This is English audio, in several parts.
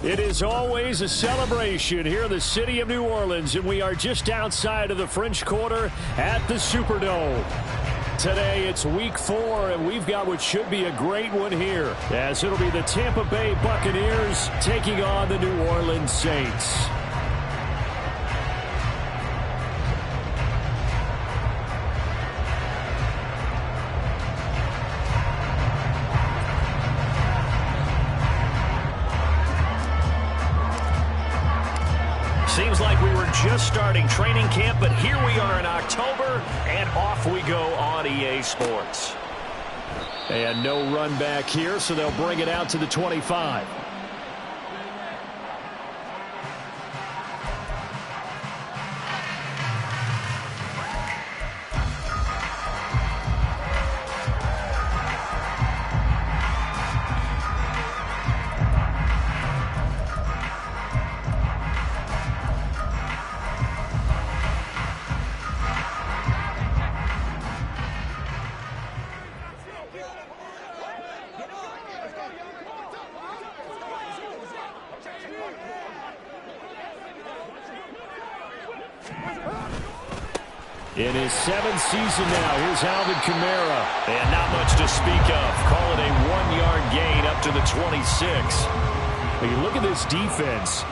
It is always a celebration here in the city of New Orleans, and we are just outside of the French Quarter at the Superdome. Today it's week 4, and we've got what should be a great one here, as it'll be the Tampa Bay Buccaneers taking on the New Orleans Saints. Seems like we were just starting training camp, but here we are in October, and off we go on EA Sports. And no run back here, so they'll bring it out to the 25. In his 7th season now, here's Alvin Kamara. And not much to speak of. Call it a 1-yard gain up to the 26. When you look at this defense,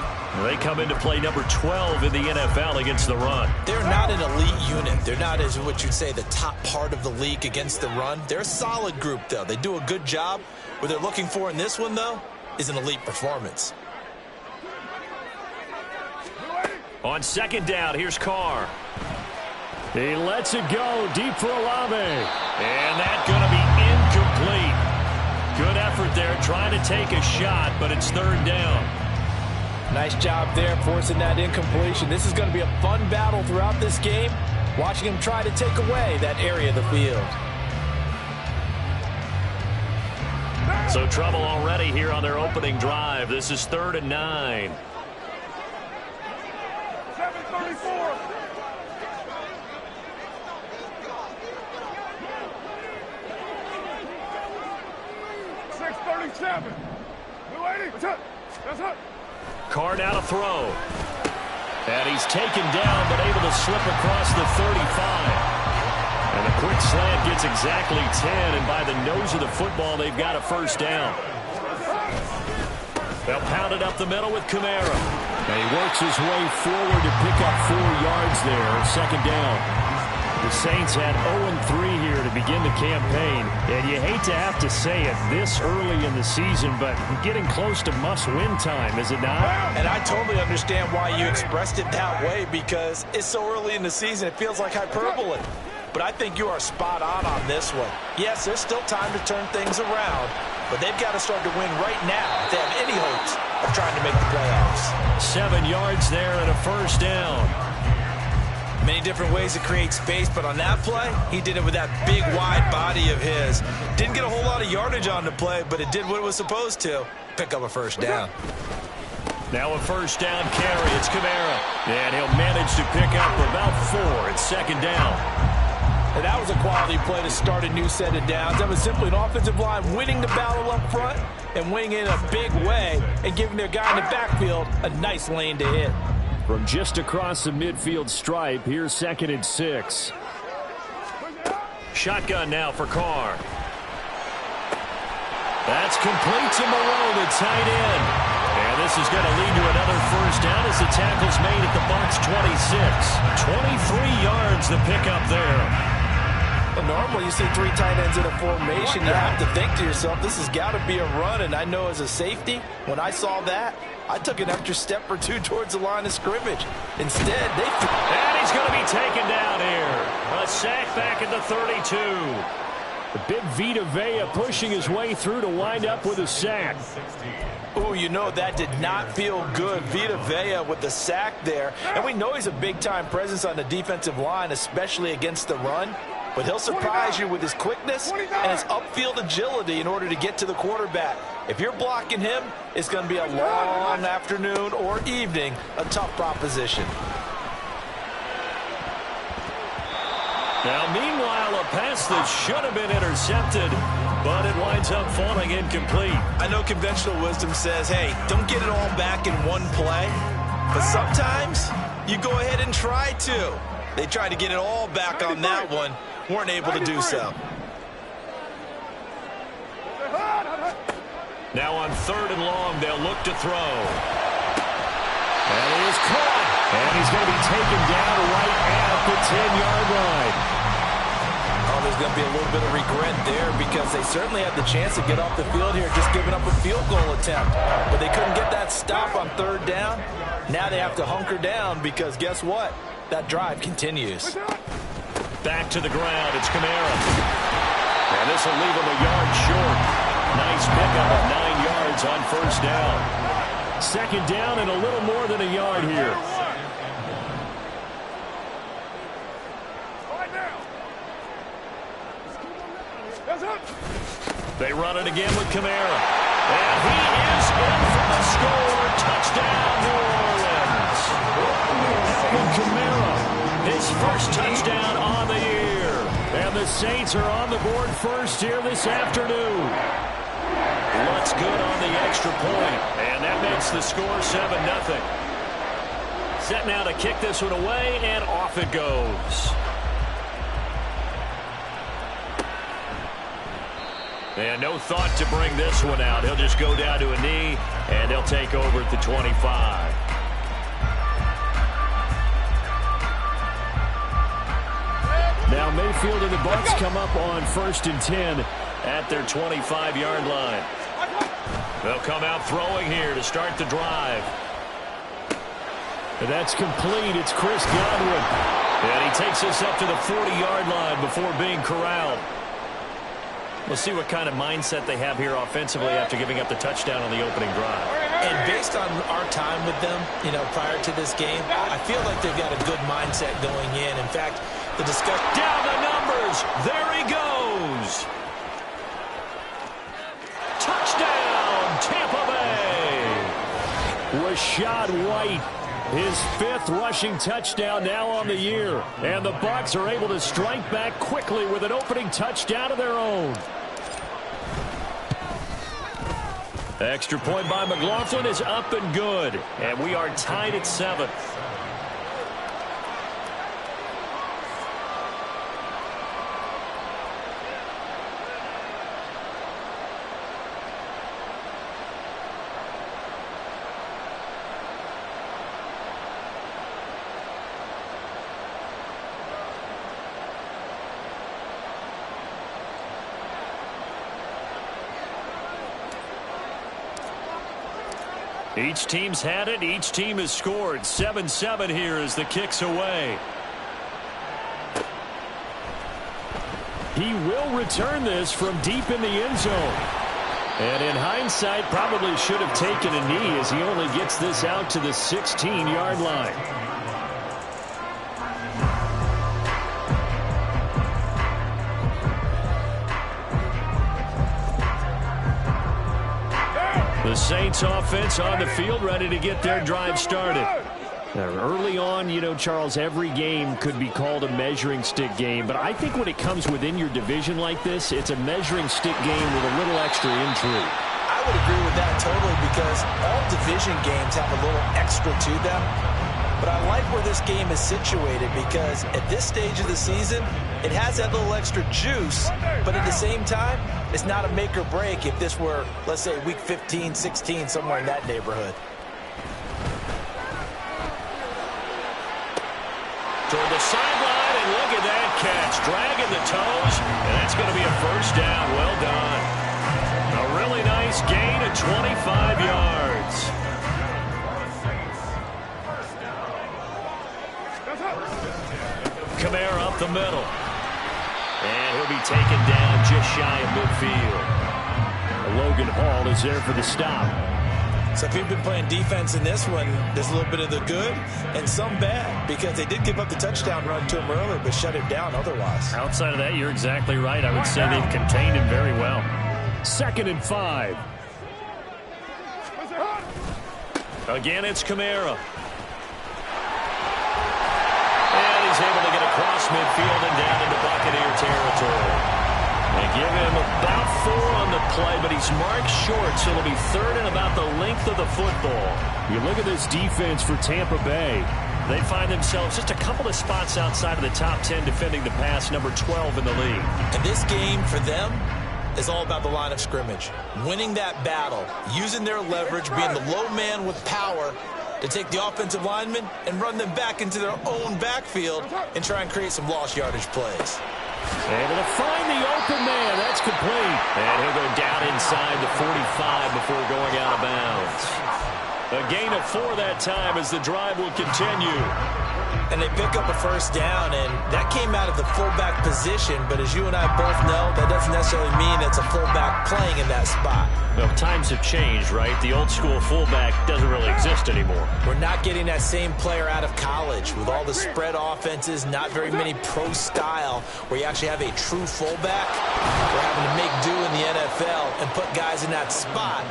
they come into play number 12 in the NFL against the run. They're not an elite unit. They're not, as what you'd say, the top part of the league against the run. They're a solid group, though. They do a good job. What they're looking for in this one, though, is an elite performance. On 2nd down, here's Carr. He lets it go deep for Olave. And that's going to be incomplete. Good effort there trying to take a shot, but it's 3rd down. Nice job there forcing that incompletion. This is going to be a fun battle throughout this game. Watching him try to take away that area of the field. So trouble already here on their opening drive. This is 3rd and 9. 7:34. Carr now to throw. And he's taken down, but able to slip across the 35. And the quick slant gets exactly 10, and by the nose of the football, they've got a 1st down. They'll pound it up the middle with Kamara. And he works his way forward to pick up 4 yards there, 2nd down. The Saints had 0-3 here to begin the campaign, and you hate to have to say it this early in the season, but getting close to must-win time, is it not? And I totally understand why you expressed it that way, because it's so early in the season, it feels like hyperbole. But I think you are spot on this one. Yes, there's still time to turn things around, but they've got to start to win right now if they have any hopes of trying to make the playoffs. 7 yards there and a 1st down. Many different ways to create space, but on that play, he did it with that big, wide body of his. Didn't get a whole lot of yardage on the play, but it did what it was supposed to. Pick up a 1st down. Now a 1st down carry. It's Kamara. And he'll manage to pick up about 4. It's 2nd down. And that was a quality play to start a new set of downs. That was simply an offensive line winning the battle up front and winning in a big way and giving their guy in the backfield a nice lane to hit. From just across the midfield stripe, here's 2nd and 6. Shotgun now for Carr. That's complete to Moreau, the tight end. And this is going to lead to another 1st down as the tackle's made at the Bucs 26. 23 yards the pickup there. Well, normally you see 3 tight ends in a formation. You have to think to yourself, this has got to be a run. And I know as a safety, when I saw that, I took an extra step or 2 towards the line of scrimmage. Instead, And he's going to be taken down here. A sack back at the 32. The big Vita Vea pushing his way through to wind up with a sack. Oh, you know, that did not feel good. Vita Vea with the sack there. And we know he's a big-time presence on the defensive line, especially against the run. But he'll surprise you with his quickness and his upfield agility in order to get to the quarterback. If you're blocking him, it's going to be a long afternoon or evening, a tough proposition. Now, meanwhile, a pass that should have been intercepted, but it winds up falling incomplete. I know conventional wisdom says, hey, don't get it all back in one play. But sometimes you go ahead and try to. They tried to get it all back on that one. Weren't able to do so. Now on 3rd and long, they'll look to throw. And he is caught. And he's going to be taken down right at the 10-yard line. Oh, there's going to be a little bit of regret there because they certainly had the chance to get off the field here, just giving up a field goal attempt. But they couldn't get that stop on 3rd down. Now they have to hunker down because guess what? That drive continues. Back to the ground, it's Kamara. And this will leave him a yard short. Nice pickup of 9 yards on 1st down. 2nd down and a little more than a yard here. They run it again with Kamara. And he is in for the score. Touchdown, New Orleans. Alvin Kamara, His first touchdown on the year. and the Saints are on the board first here this afternoon. Looks good on the extra point, and that makes the score 7-0. Set now to kick this one away, and off it goes. And no thought to bring this one out. He'll just go down to a knee, and he'll take over at the 25. Now Mayfield and the Bucs come up on 1st and 10 at their 25-yard line. They'll come out throwing here to start the drive. And that's complete. It's Chris Godwin. And he takes us up to the 40-yard line before being corralled. We'll see what kind of mindset they have here offensively after giving up the touchdown on the opening drive. And based on our time with them, prior to this game, I feel like they've got a good mindset going in. In fact, the discussion... Down the numbers. There he goes. Touchdown, Tampa Bay. Rashad White, his 5th rushing touchdown now on the year. And the Bucs are able to strike back quickly with an opening touchdown of their own. Extra point by McLaughlin is up and good. And we are tied at 7th. Each team's had it. Each team has scored. 7-7 here as the kick's away. He will return this from deep in the end zone. And in hindsight, probably should have taken a knee as he only gets this out to the 16-yard line. The Saints offense on the field, ready to get their drive started. Now, early on, Charles, every game could be called a measuring stick game. But I think when it comes within your division like this, it's a measuring stick game with a little extra intrigue. I would agree with that totally because all division games have a little extra to them. But I like where this game is situated because at this stage of the season, it has that little extra juice, but at the same time, it's not a make or break if this were, let's say, week 15, 16, somewhere in that neighborhood. Toward the sideline, and look at that catch. Dragging the toes, and that's going to be a first down. Well done. A really nice gain of 25 yards. Kamara up the middle. And he'll be taken down just shy of midfield. Logan Hall is there for the stop. So if you've been playing defense in this one, there's a little bit of the good and some bad, because they did give up the touchdown run to him earlier, but shut him down otherwise. Outside of that, you're exactly right. I would say they've contained him very well. 2nd and 5. Again, it's Kamara. And he's able to get across midfield and down into Buccaneer territory. They give him about 4 on the play, but he's marked short, so it'll be 3rd and about the length of the football. You look at this defense for Tampa Bay. They find themselves just a couple of spots outside of the top 10 defending the pass, number 12 in the league. And this game for them is all about the line of scrimmage. Winning that battle, using their leverage, being the low man with power to take the offensive linemen and run them back into their own backfield and try and create some lost yardage plays. Able to find the open man. That's complete. And he'll go down inside the 45 before going out of bounds. A gain of 4 that time as the drive will continue. And they pick up a first down, and that came out of the fullback position. But as you and I both know, that doesn't necessarily mean it's a fullback playing in that spot. Well, times have changed, right? The old school fullback doesn't really exist anymore. We're not getting that same player out of college with all the spread offenses, not very many pro style where you actually have a true fullback. We're having to make do in the NFL and put guys in that spot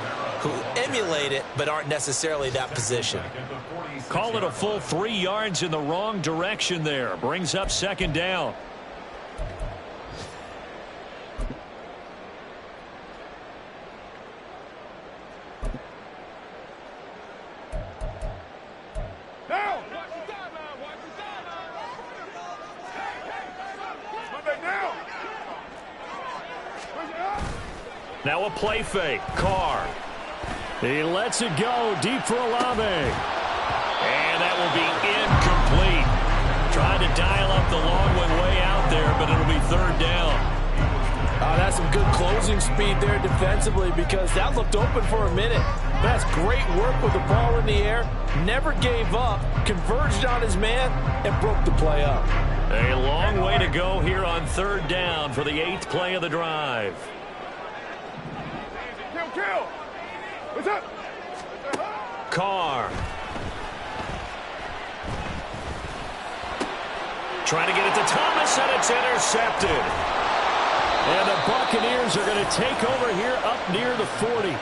who emulate it but aren't necessarily that position. Call it a full 3 yards in the wrong direction there. Brings up 2nd down. Now a play fake. Carr. He lets it go deep for Olave. And that will be incomplete. Tried to dial up the long one way out there, but it'll be 3rd down. That's some good closing speed there defensively, because that looked open for a minute. That's great work with the ball in the air. Never gave up, converged on his man, and broke the play up. A long way to go here on 3rd down for the 8th play of the drive. Kill. What's up? Carr. Trying to get it to Thomas, and it's intercepted. And the Buccaneers are going to take over here up near the 40.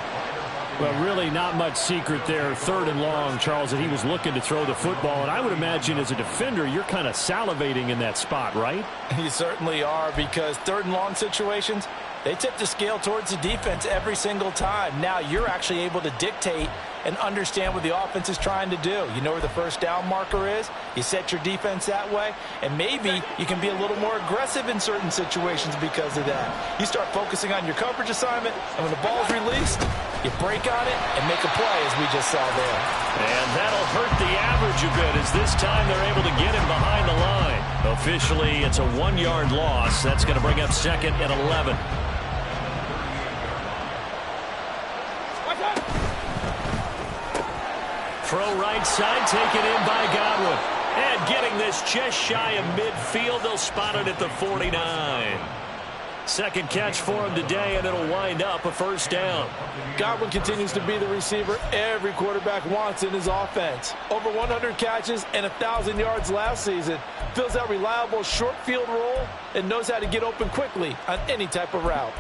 Well, really not much secret there. 3rd and long, Charles, that he was looking to throw the football. And I would imagine as a defender, you're kind of salivating in that spot, right? You certainly are, because 3rd and long situations, they tip the scale towards the defense every single time. Now you're actually able to dictate and understand what the offense is trying to do. You know where the first down marker is. You set your defense that way, and maybe you can be a little more aggressive in certain situations because of that. You start focusing on your coverage assignment, and when the ball's released, you break on it and make a play, as we just saw there. And that'll hurt the average a bit, as this time they're able to get him behind the line. Officially, it's a 1-yard loss. That's going to bring up 2nd and 11. Throw right side, taken in by Godwin. And getting this just shy of midfield, they'll spot it at the 49. 2nd catch for him today, and it'll wind up a 1st down. Godwin continues to be the receiver every quarterback wants in his offense. Over 100 catches and 1,000 yards last season. Fills that reliable short field role and knows how to get open quickly on any type of route.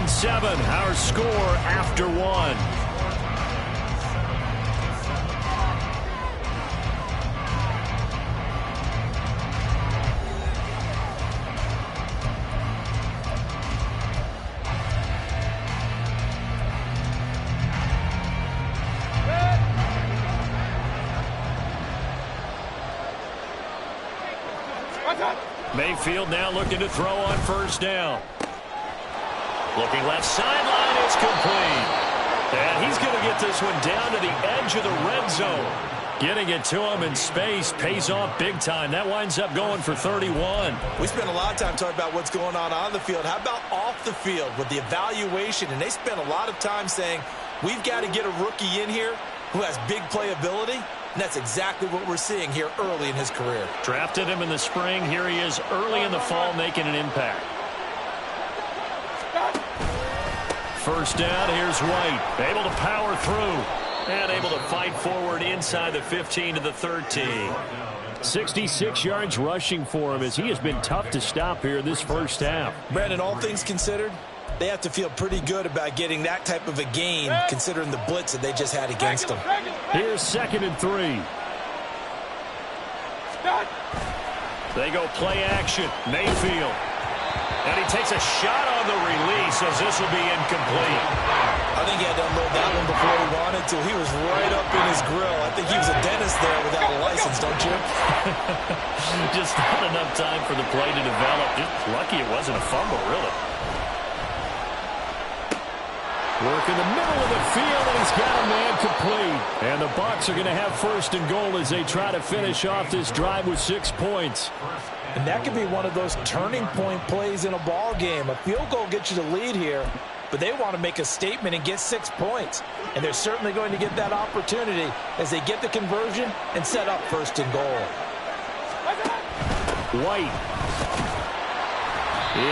Seven, our score after 1. Mayfield now looking to throw on 1st down. Looking left sideline, it's complete. And he's going to get this one down to the edge of the red zone. Getting it to him in space pays off big time. That winds up going for 31. We spent a lot of time talking about what's going on the field. How about off the field with the evaluation? And they spent a lot of time saying, we've got to get a rookie in here who has big playability. And that's exactly what we're seeing here early in his career. Drafted him in the spring. Here he is early in the fall making an impact. First down, here's White. Able to power through. And able to fight forward inside the 15 to the 13. 66 yards rushing for him as he has been tough to stop here this first half. Brandon, all things considered, they have to feel pretty good about getting that type of a gain considering the blitz that they just had against them. Here's 2nd and 3. They go play action. Mayfield. And he takes a shot on the release as this will be incomplete. I think he had to unload that one before he wanted to. He was right up in his grill. I think he was a dentist there without a license, don't you? Just not enough time for the play to develop. Just lucky it wasn't a fumble, really. Work in the middle of the field, and he's got a man complete. And the Bucs are going to have 1st and goal as they try to finish off this drive with 6 points. And that could be one of those turning point plays in a ball game. A field goal gets you the lead here, but they want to make a statement and get 6 points. And they're certainly going to get that opportunity as they get the conversion and set up 1st and goal. White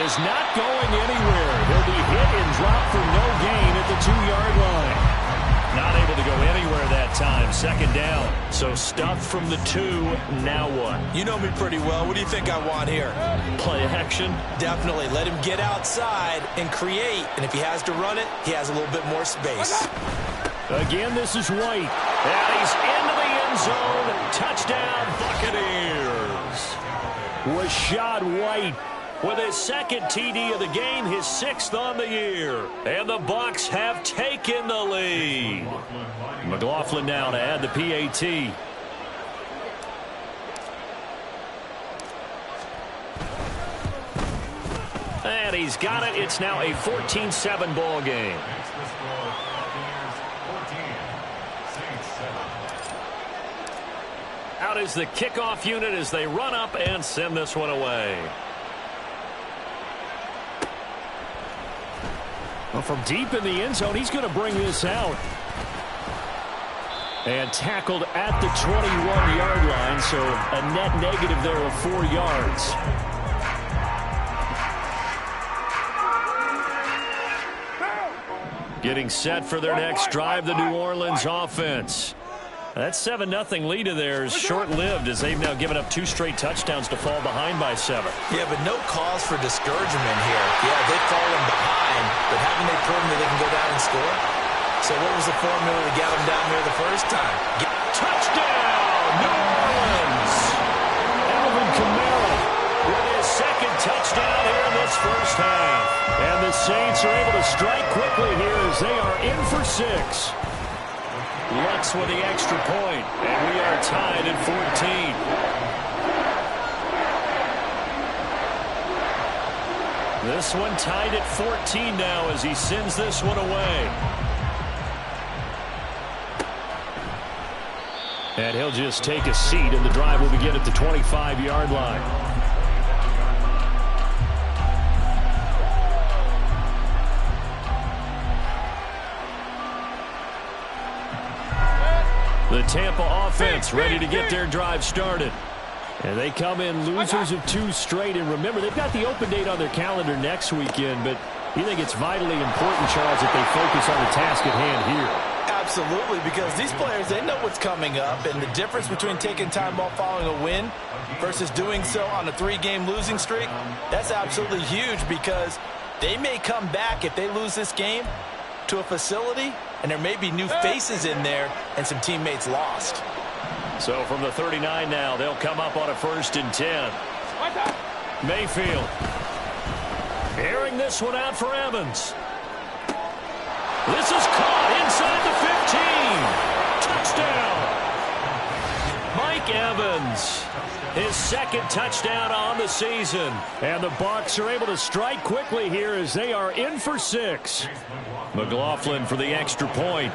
is not going anywhere. He'll be hit and dropped for no gain at the 2-yard line. Not able to go anywhere that time. 2nd down. So stuffed from the 2. Now what? You know me pretty well. What do you think I want here? Play action? Definitely. Let him get outside and create. And if he has to run it, he has a little bit more space. Again, this is White. And he's into the end zone. Touchdown, Buccaneers. Rashad White with his 2nd TD of the game, his 6th on the year. And the Bucs have taken the lead. McLaughlin now to add the PAT. And he's got it. It's now a 14-7 ball game. Out is the kickoff unit as they run up and send this one away. Well, from deep in the end zone, he's going to bring this out. And tackled at the 21-yard line, so a net negative there of 4 yards. Getting set for their next drive, the New Orleans offense. That 7-0 lead of theirs short-lived as they've now given up 2 straight touchdowns to fall behind by 7. Yeah, but no cause for discouragement here. Yeah, they've fallen behind, but haven't they proven that they can go down and score? So what was the formula to get them down here the first time? Touchdown, New Orleans! Alvin Kamara with his 2nd touchdown here in this first half. And the Saints are able to strike quickly here as they are in for 6. Lux with the extra point, and we are tied at 14. This one tied at 14 now as he sends this one away. And he'll just take a seat, and the drive will begin at the 25-yard line. The Tampa offense ready to get their drive started. And they come in losers of 2 straight. And remember, they've got the open date on their calendar next weekend, but you think it's vitally important, Charles, that they focus on the task at hand here. Absolutely, because these players, they know what's coming up, and the difference between taking time off following a win versus doing so on a 3-game losing streak, that's absolutely huge because they may come back if they lose this game to a facility, and there may be new faces in there and some teammates lost. So from the 39 now, they'll come up on a 1st and 10. Mayfield. Airing this one out for Evans. This is caught inside the 15. Touchdown. Mike Evans. His 2nd touchdown on the season. And the Bucs are able to strike quickly here as they are in for 6. McLaughlin for the extra point.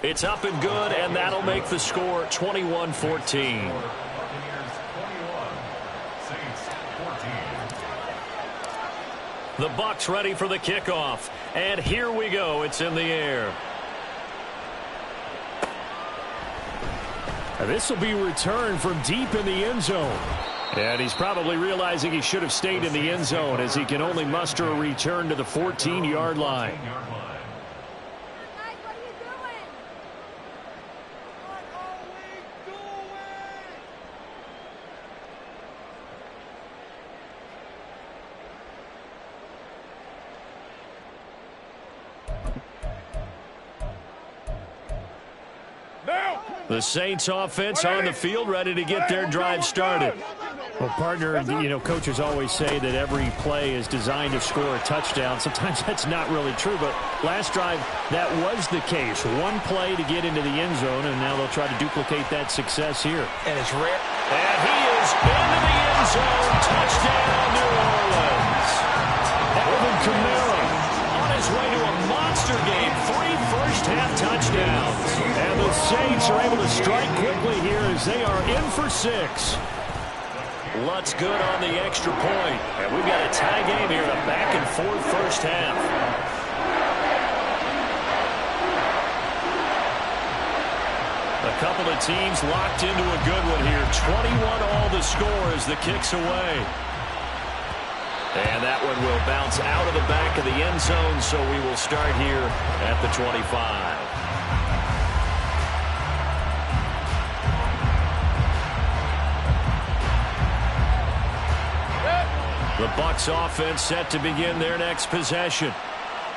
It's up and good, and that'll make the score 21-14. The Bucs ready for the kickoff. And here we go. It's in the air. This will be returned from deep in the end zone. And he's probably realizing he should have stayed in the end zone as he can only muster a return to the 14-yard line. The Saints offense on the field, ready to get their drive started. Well, partner, coaches always say that every play is designed to score a touchdown. Sometimes that's not really true, but last drive, that was the case. One play to get into the end zone, and now they'll try to duplicate that success here. And it's rare. And he is into the end zone. Touchdown, New Orleans. Alvin Kamara on his way to a monster game. 3 first-half touchdowns. And the Saints are able to strike quickly here as they are in for 6. Lutz good on the extra point. And we've got a tie game here in a back-and-forth first half. A couple of teams locked into a good one here. 21 all the score as the kick's away. And that one will bounce out of the back of the end zone, so we will start here at the 25. The Bucs offense set to begin their next possession.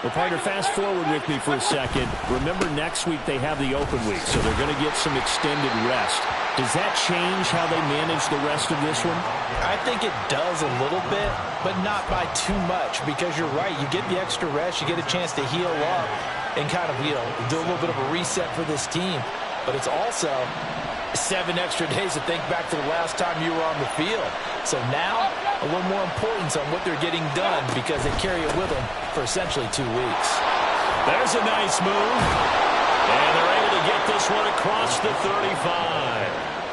Well, partner, fast forward with me for a second. Remember, next week they have the open week, so they're going to get some extended rest. Does that change how they manage the rest of this one? I think it does a little bit, but not by too much, because you're right. You get the extra rest. You get a chance to heal up and kind of, do a little bit of a reset for this team. But it's also 7 extra days to think back to the last time you were on the field. So now, a little more importance on what they're getting done because they carry it with them for essentially 2 weeks. There's a nice move. And they're able to get this one across the 35.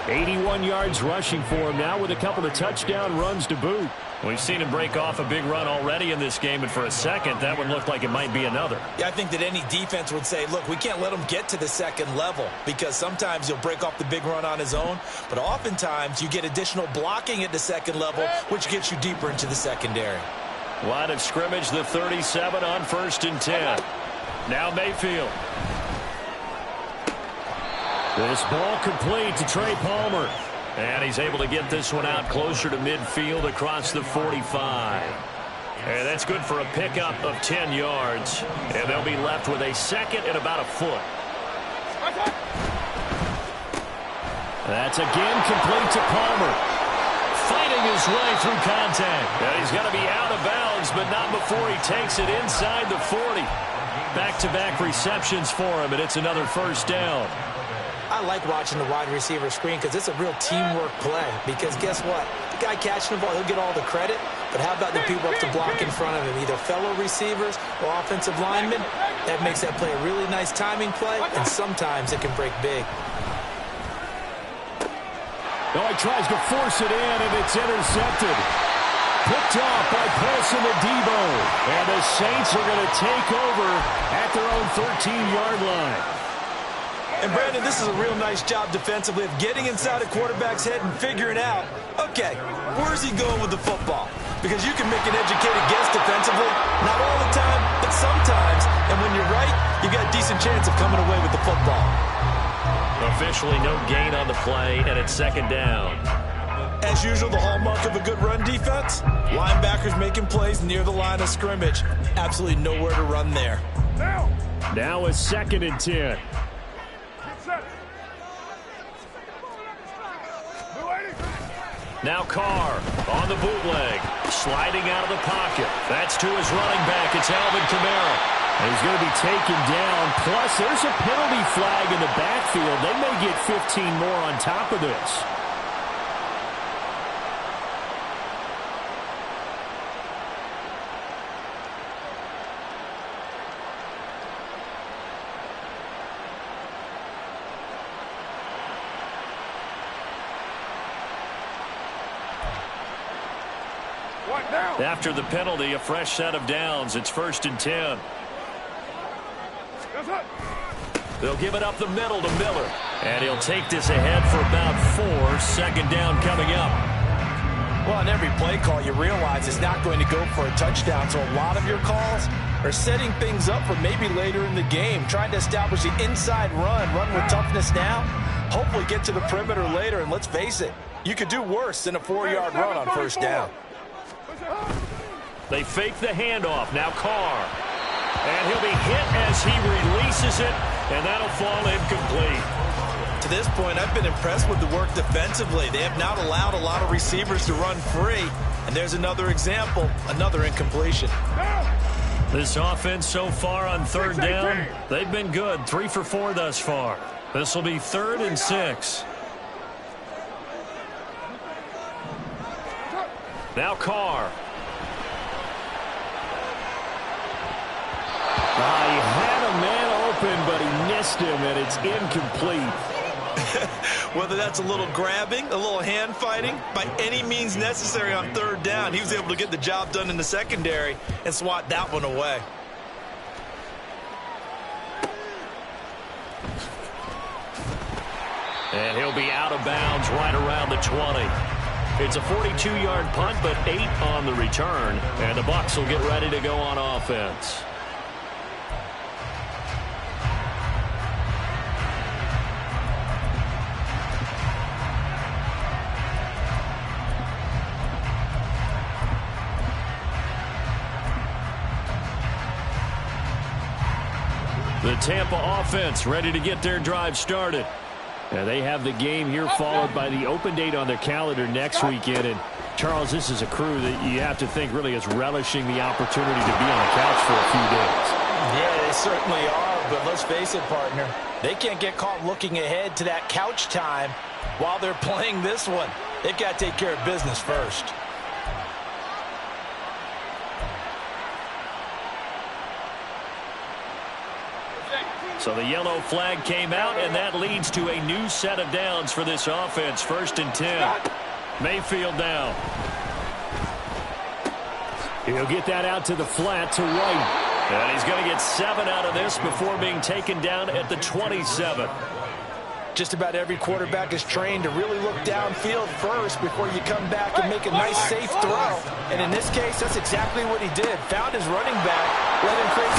81 yards rushing for him now with a couple of touchdown runs to boot. We've seen him break off a big run already in this game, and for a second, that one looked like it might be another. Yeah, I think that any defense would say, look, we can't let him get to the second level because sometimes he'll break off the big run on his own, but oftentimes you get additional blocking at the second level, which gets you deeper into the secondary. Line of scrimmage, the 37 on 1st and 10. Now Mayfield. This ball complete to Trey Palmer. And he's able to get this one out closer to midfield across the 45. And that's good for a pickup of 10 yards. And they'll be left with a second and about a foot. That's again complete to Palmer. Fighting his way through contact. And he's going to be out of bounds, but not before he takes it inside the 40. Back-to-back receptions for him, and it's another first down. I like watching the wide receiver screen because it's a real teamwork play. Because guess what? The guy catching the ball, he'll get all the credit. But how about the people up to block in front of him, either fellow receivers or offensive linemen? That makes that play a really nice timing play, and sometimes it can break big. Oh, he tries to force it in, and it's intercepted. Picked off by Paulson Adebo. And the Saints are going to take over at their own 13-yard line. And, Brandon, this is a real nice job defensively of getting inside a quarterback's head and figuring out, okay, where's he going with the football? Because you can make an educated guess defensively, not all the time, but sometimes. And when you're right, you got a decent chance of coming away with the football. Officially no gain on the play, and it's second down. As usual, the hallmark of a good run defense, linebackers making plays near the line of scrimmage. Absolutely nowhere to run there. Now a 2nd and 10. Now Carr on the bootleg, sliding out of the pocket. That's to his running back. It's Alvin Kamara. And he's going to be taken down. Plus, there's a penalty flag in the backfield. They may get 15 more on top of this. After the penalty, a fresh set of downs. It's 1st and 10. They'll give it up the middle to Miller. And he'll take this ahead for about 4. 2nd down coming up. Well, on every play call, you realize it's not going to go for a touchdown. So a lot of your calls are setting things up for maybe later in the game, trying to establish the inside run with toughness now, hopefully get to the perimeter later. And let's face it, you could do worse than a 4-yard run on 1st down. They fake the handoff. Now Carr. And he'll be hit as he releases it, and that'll fall incomplete. To this point, I've been impressed with the work defensively. They have not allowed a lot of receivers to run free. And there's another example, another incompletion. This offense so far on 3rd down, they've been good. 3 for 4 thus far. This will be 3rd and 6. Now Carr. He had a man open, but he missed him, and it's incomplete. Whether that's a little grabbing, a little hand fighting, by any means necessary on 3rd down, he was able to get the job done in the secondary and swat that one away. And he'll be out of bounds right around the 20. It's a 42-yard punt, but 8 on the return. And the Bucs will get ready to go on offense. The Tampa offense ready to get their drive started. And they have the game here followed by the open date on their calendar next weekend. And, Charles, this is a crew that you have to think really is relishing the opportunity to be on the couch for a few days. Yeah, they certainly are, but let's face it, partner. They can't get caught looking ahead to that couch time while they're playing this one. They've got to take care of business first. So the yellow flag came out, and that leads to a new set of downs for this offense. 1st and 10. Mayfield down. He'll get that out to the flat to White. And he's going to get 7 out of this before being taken down at the 27. Just about every quarterback is trained to really look downfield first before you come back and make a nice, safe throw. And in this case, that's exactly what he did. Found his running back, let him create,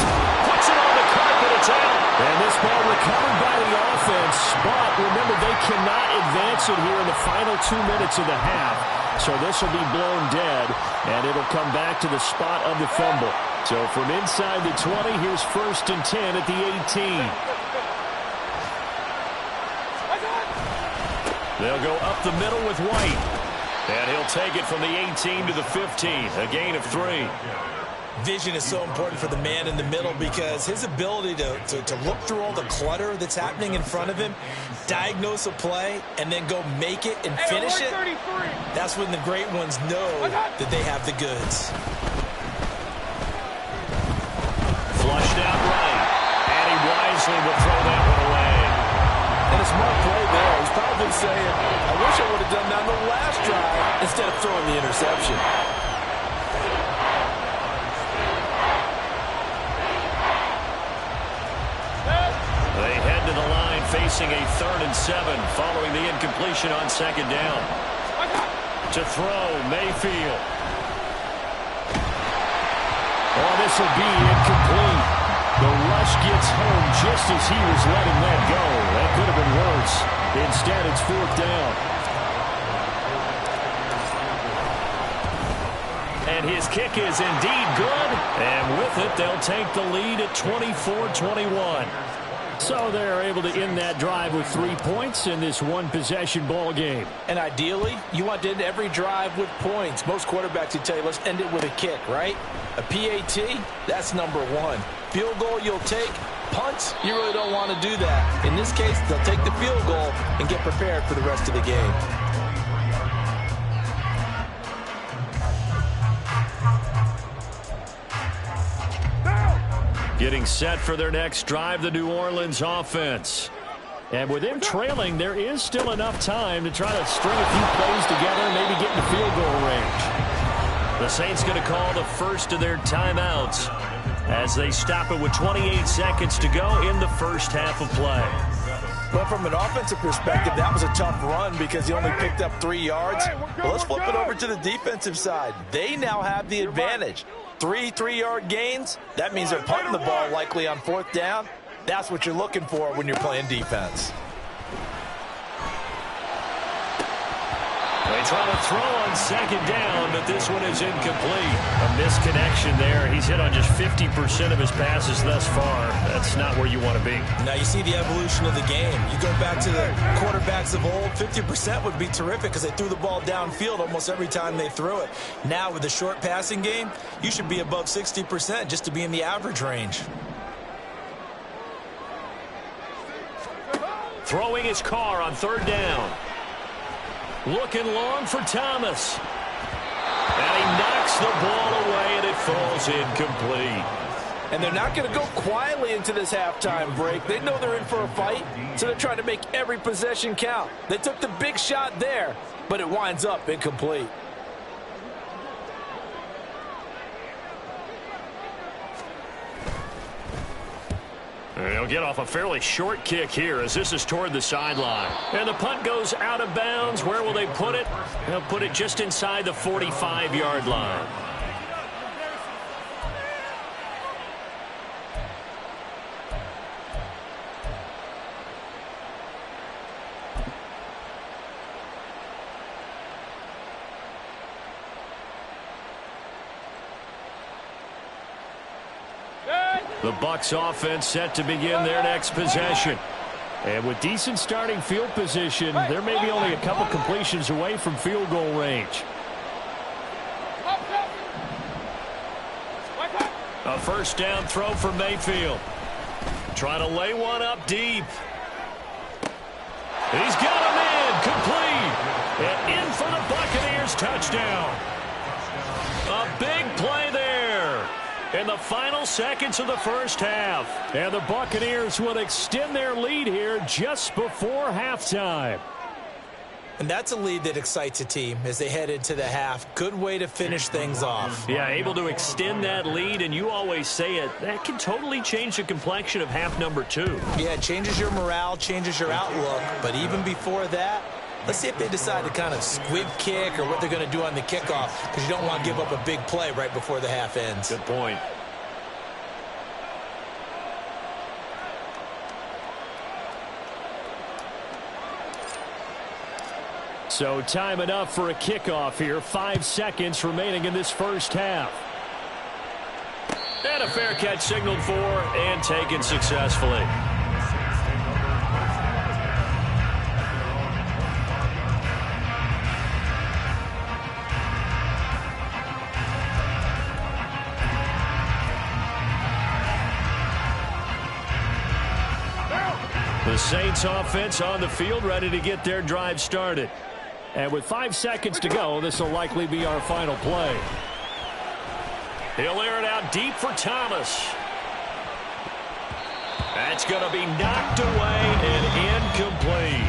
puts it on the carpet, it's out. And this ball recovered by the offense, but remember, they cannot advance it here in the final 2 minutes of the half. So this will be blown dead, and it'll come back to the spot of the fumble. So from inside the 20, here's 1st and 10 at the 18. They'll go up the middle with White. And he'll take it from the 18 to the 15. A gain of 3. Vision is so important for the man in the middle because his ability to look through all the clutter that's happening in front of him, diagnose a play, and then go make it and finish it, that's when the great ones know that they have the goods. Flushed out right. And he wisely will throw that one away. And a smart play there. He's probably saying, I wish I would have done that on the last drive instead of throwing the interception. They head to the line facing a 3rd and 7 following the incompletion on 2nd down. To throw, Mayfield. Oh, this will be incomplete. The rush gets home just as he was letting that go. That could have been worse. Instead, it's 4th down. And his kick is indeed good. And with it, they'll take the lead at 24-21. So they're able to end that drive with 3 points in this one-possession ball game. And ideally, you want to end every drive with points. Most quarterbacks would tell you, let's end it with a kick, right? A PAT, that's number 1. Field goal you'll take. Punts, you really don't want to do that. In this case, they'll take the field goal and get prepared for the rest of the game. Getting set for their next drive, the New Orleans offense. And with them trailing, there is still enough time to try to string a few plays together and maybe get in the field goal range. The Saints going to call the first of their timeouts as they stop it with 28 seconds to go in the first half of play. But from an offensive perspective, that was a tough run because he only picked up 3 yards. Well, let's flip it over to the defensive side. They now have the advantage. 3 3-yard gains. That means they're punting the ball likely on 4th down. That's what you're looking for when you're playing defense. They try to throw on 2nd down, but this one is incomplete. A misconnection there. He's hit on just 50% of his passes thus far. That's not where you want to be. Now you see the evolution of the game. You go back to the quarterbacks of old, 50% would be terrific because they threw the ball downfield almost every time they threw it. Now with the short passing game, you should be above 60% just to be in the average range. Throwing his car on 3rd down. Looking long for Thomas. And he knocks the ball away, and it falls incomplete. And they're not going to go quietly into this halftime break. They know they're in for a fight, so they're trying to make every possession count. They took the big shot there, but it winds up incomplete. He'll get off a fairly short kick here as this is toward the sideline. And the punt goes out of bounds. Where will they put it? They'll put it just inside the 45-yard line. The Bucs offense set to begin their next possession. And with decent starting field position, they're maybe only a couple completions away from field goal range. A 1st down throw for Mayfield. Trying to lay one up deep. He's got a man complete. And in for the Buccaneers touchdown. A big play there in the final seconds of the first half. And the Buccaneers will extend their lead here just before halftime. And that's a lead that excites a team as they head into the half. Good way to finish things off. Yeah, able to extend that lead, and you always say it, that can totally change the complexion of half number 2. Yeah, it changes your morale, changes your outlook. But even before that, let's see if they decide to kind of squib kick or what they're going to do on the kickoff, because you don't want to give up a big play right before the half ends. Good point. So time enough for a kickoff here. 5 seconds remaining in this first half. And a fair catch signaled for and taken successfully. The Saints offense on the field, ready to get their drive started. And with 5 seconds to go, this will likely be our final play. He'll air it out deep for Thomas. That's going to be knocked away and incomplete.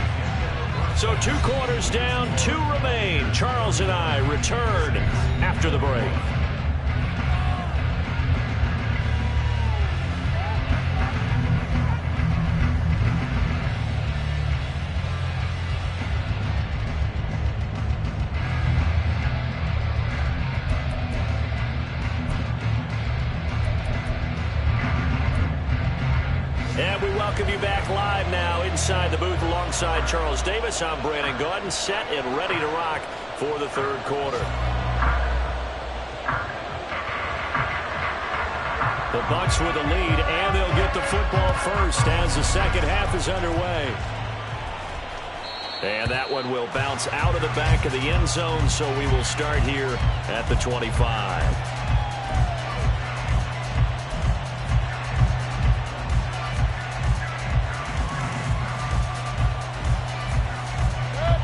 So 2 quarters down, 2 remain. Charles and I return after the break. And we welcome you back live now inside the booth alongside Charles Davis. I'm Brandon Gaudin, set and ready to rock for the 3rd quarter. The Bucs with a lead, and they'll get the football first as the second half is underway. And that one will bounce out of the back of the end zone, so we will start here at the 25.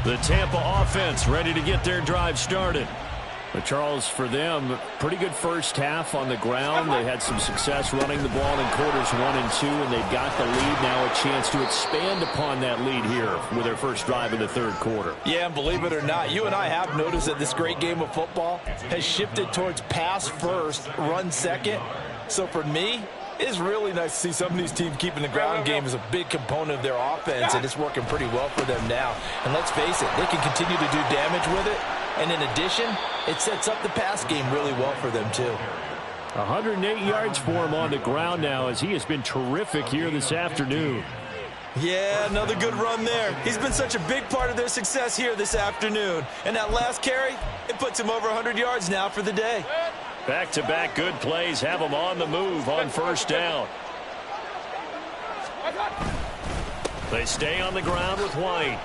The Tampa offense ready to get their drive started. But Charles, for them, pretty good first half on the ground. They had some success running the ball in quarters 1 and 2, and they've got the lead now, a chance to expand upon that lead here with their first drive in the third quarter. Yeah, and believe it or not, you and I have noticed that this great game of football has shifted towards pass first, run second. So for me, it's really nice to see some of these teams keeping the ground game as a big component of their offense, and it's working pretty well for them now. And let's face it, they can continue to do damage with it. And in addition, it sets up the pass game really well for them, too. 108 yards for him on the ground now, as he has been terrific here this afternoon. Yeah, another good run there. He's been such a big part of their success here this afternoon. And that last carry, it puts him over 100 yards now for the day. Back-to-back good plays have him on the move on first down. They stay on the ground with White.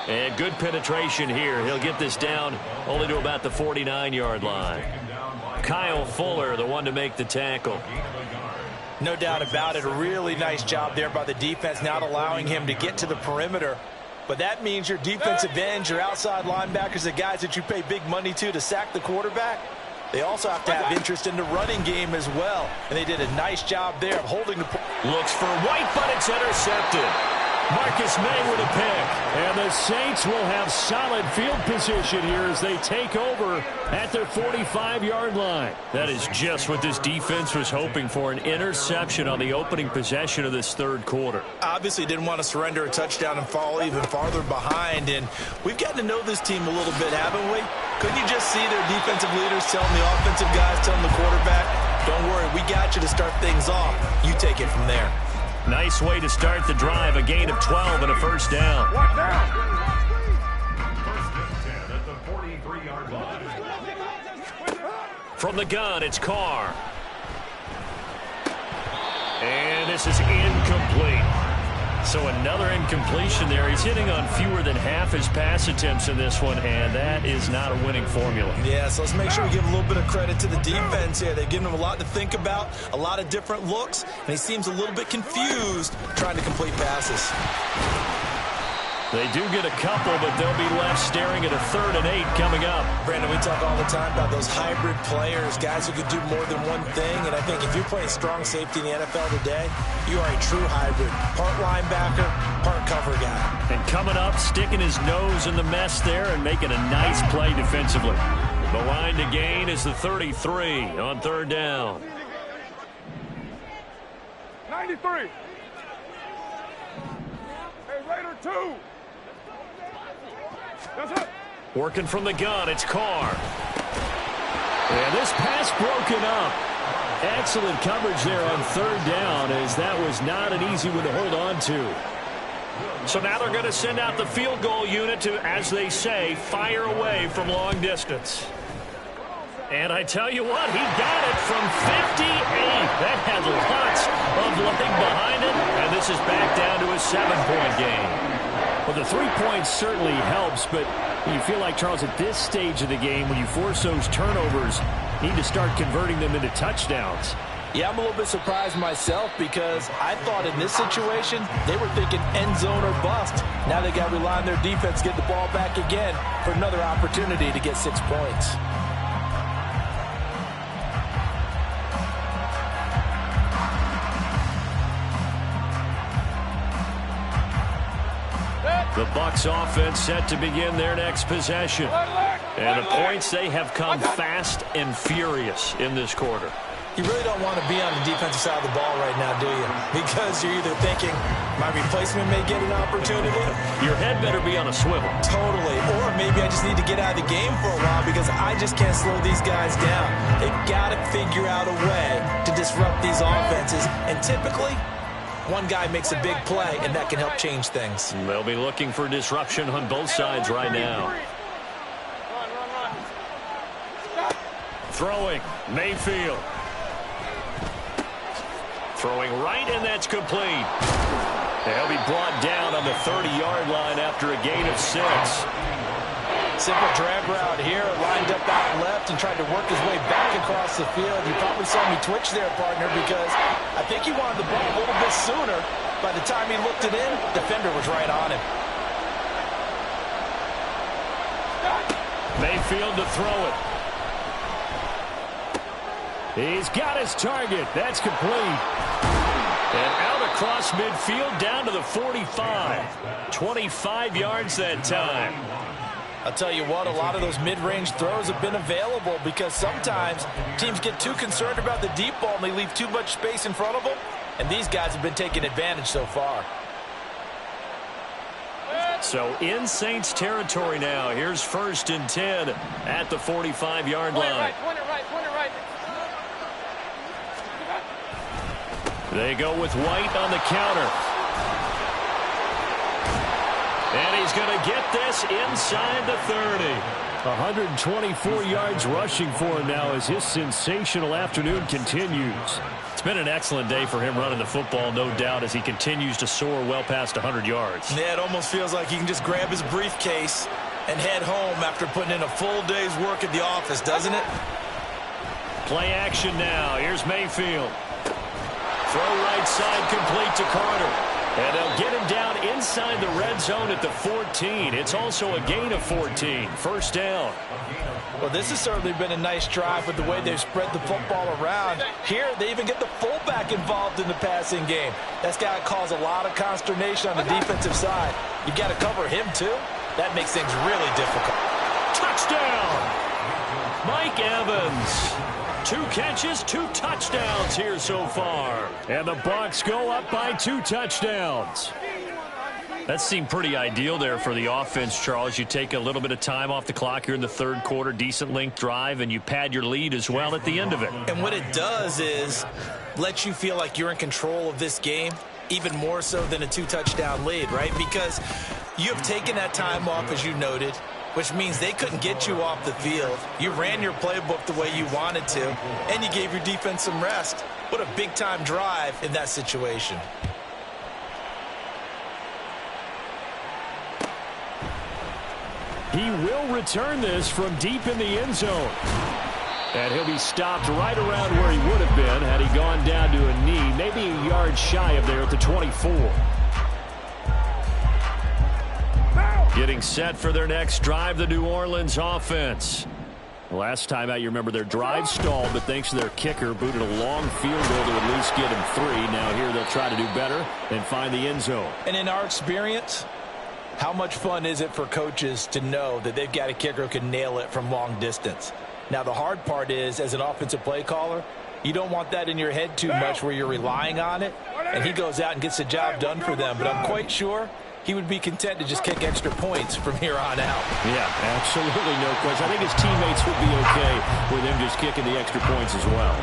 And good penetration here. He'll get this down only to about the 49-yard line. Kyle Fuller, the one to make the tackle. No doubt about it. A really nice job there by the defense, not allowing him to get to the perimeter. But that means your defensive ends, your outside linebackers, the guys that you pay big money to sack the quarterback, they also have to have interest in the running game as well. And they did a nice job there of holding the... Looks for White, but it's intercepted. Marcus May with a pick. And the Saints will have solid field position here as they take over at their 45-yard line. That is just what this defense was hoping for, an interception on the opening possession of this third quarter. Obviously didn't want to surrender a touchdown and fall even farther behind. And we've gotten to know this team a little bit, haven't we? Couldn't you just see their defensive leaders telling the offensive guys, telling the quarterback, don't worry, we got you to start things off. You take it from there. Nice way to start the drive, a gain of 12 and a first down. From the gun, it's Carr. And this is incomplete. So another incompletion there. He's hitting on fewer than half his pass attempts in this one, and that is not a winning formula. Yeah, so let's make sure we give a little bit of credit to the defense here. They've given him a lot to think about, a lot of different looks, and he seems a little bit confused trying to complete passes. They do get a couple, but they'll be left staring at a 3rd and 8 coming up. Brandon, we talk all the time about those hybrid players, guys who could do more than one thing, and I think if you're playing strong safety in the NFL today, you are a true hybrid. Part linebacker, part cover guy. And coming up, sticking his nose in the mess there and making a nice play defensively. The line to gain is the 33 on 3rd down. 93. Hey, Raider 2. That's it. Working from the gun, it's Carr. And this pass broken up. Excellent coverage there on 3rd down, as that was not an easy one to hold on to. So now they're going to send out the field goal unit to, as they say, fire away from long distance. And I tell you what, he got it from 58. That had lots of leg behind it, and this is back down to a 7-point game. Well, the 3 points certainly helps, but you feel like, Charles, at this stage of the game, when you force those turnovers, you need to start converting them into touchdowns. Yeah, I'm a little bit surprised myself because I thought in this situation they were thinking end zone or bust. Now they got to rely on their defense, get the ball back again for another opportunity to get 6 points. The Bucs offense set to begin their next possession. And the points, they have come fast and furious in this quarter. You really don't want to be on the defensive side of the ball right now, do you? Because you're either thinking, my replacement may get an opportunity. Your head better be on a swivel. Totally. Or maybe I just need to get out of the game for a while because I just can't slow these guys down. They've got to figure out a way to disrupt these offenses. And typically, one guy makes a big play, and that can help change things. They'll be looking for disruption on both sides right now. Throwing, Mayfield. Throwing right, and that's complete. They'll be brought down on the 30-yard line after a gain of 6. Simple drag route here, lined up out left and tried to work his way back across the field. You probably saw me twitch there, partner, because I think he wanted the ball a little bit sooner. By the time he looked it in, defender was right on him. Mayfield to throw it. He's got his target. That's complete. And out across midfield down to the 45. 25 yards that time. I'll tell you what, a lot of those mid-range throws have been available because sometimes teams get too concerned about the deep ball and they leave too much space in front of them. And these guys have been taking advantage so far. So in Saints territory now. Here's 1st and 10 at the 45-yard line. Point it right. They go with White on the counter. And he's going to get this inside the 30. 124 yards rushing for him now as his sensational afternoon continues. It's been an excellent day for him running the football, no doubt, as he continues to soar well past 100 yards. Yeah, it almost feels like he can just grab his briefcase and head home after putting in a full day's work at the office, doesn't it? Play action now. Here's Mayfield. Throw right side complete to Carter. And they'll get him down inside the red zone at the 14. It's also a gain of 14. 1st down. Well, this has certainly been a nice drive with the way they've spread the football around. Here, they even get the fullback involved in the passing game. That's got to cause a lot of consternation on the defensive side. You've got to cover him, too. That makes things really difficult. Touchdown! Mike Evans. 2 catches, 2 touchdowns here so far. And the Bucs go up by 2 touchdowns. That seemed pretty ideal there for the offense, Charles. You take a little bit of time off the clock here in the 3rd quarter, decent length drive, and you pad your lead as well at the end of it. And what it does is let you feel like you're in control of this game, even more so than a 2-touchdown lead, right? Because you have taken that time off, as you noted, which means they couldn't get you off the field. You ran your playbook the way you wanted to, and you gave your defense some rest. What a big-time drive in that situation. He will return this from deep in the end zone. And he'll be stopped right around where he would have been had he gone down to a knee, maybe a yard shy of there at the 24. Getting set for their next drive, the New Orleans offense. Last time out, you remember their drive stalled, but thanks to their kicker, booted a long field goal to at least get him 3. Now here they'll try to do better and find the end zone. And in our experience, how much fun is it for coaches to know that they've got a kicker who can nail it from long distance? Now, the hard part is, as an offensive play caller, you don't want that in your head too much where you're relying on it, and he goes out and gets the job done for them. But I'm quite sure he would be content to just kick extra points from here on out. Yeah, absolutely no question. I think his teammates would be okay with him just kicking the extra points as well.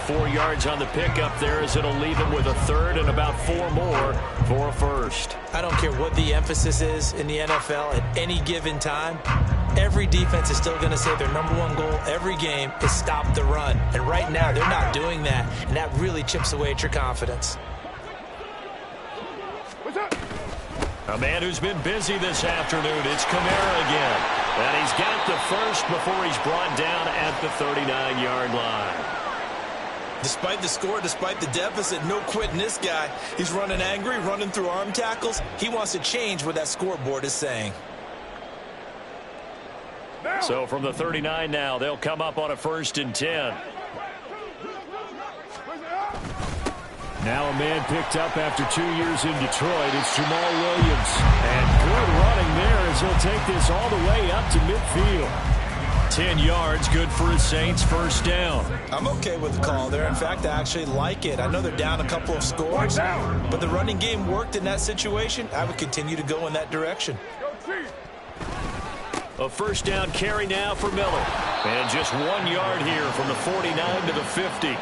4 yards on the pickup there as it'll leave him with a 3rd and about 4 more for a 1st. I don't care what the emphasis is in the NFL at any given time. Every defense is still going to say their #1 goal every game is stop the run. And right now, they're not doing that, and that really chips away at your confidence. A man who's been busy this afternoon, it's Kamara again. And he's got the 1st before he's brought down at the 39-yard line. Despite the score, despite the deficit, no quitting this guy. He's running angry, running through arm tackles. He wants to change what that scoreboard is saying. So from the 39 now, they'll come up on a 1st and 10. Now a man picked up after 2 years in Detroit. It's Jamal Williams. And good running there as he'll take this all the way up to midfield. 10 yards, good for his Saints, 1st down. I'm okay with the call there. In fact, I actually like it. I know they're down a couple of scores, but the running game worked in that situation. I would continue to go in that direction. A 1st down carry now for Miller. And just 1 yard here from the 49 to the 50.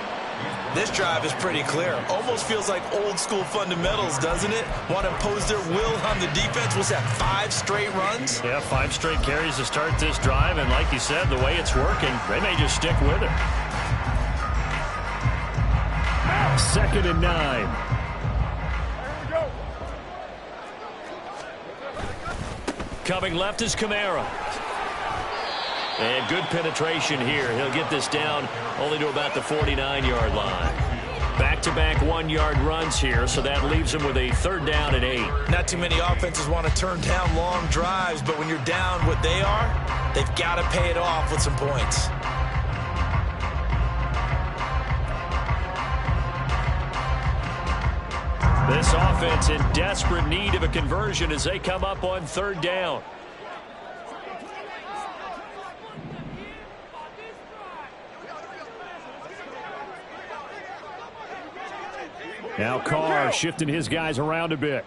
This drive is pretty clear. Almost feels like old school fundamentals, doesn't it? Want to impose their will on the defense. Was that 5 straight runs? Yeah, 5 straight carries to start this drive. And like you said, the way it's working, they may just stick with it. 2nd and 9. Coming left is Kamara. And good penetration here. He'll get this down only to about the 49-yard line. Back back-to-back one-yard runs here, so that leaves them with a 3rd down and 8. Not too many offenses want to turn down long drives, but when you're down what they are, they've got to pay it off with some points. This offense in desperate need of a conversion as they come up on 3rd down. Now Carr shifting his guys around a bit.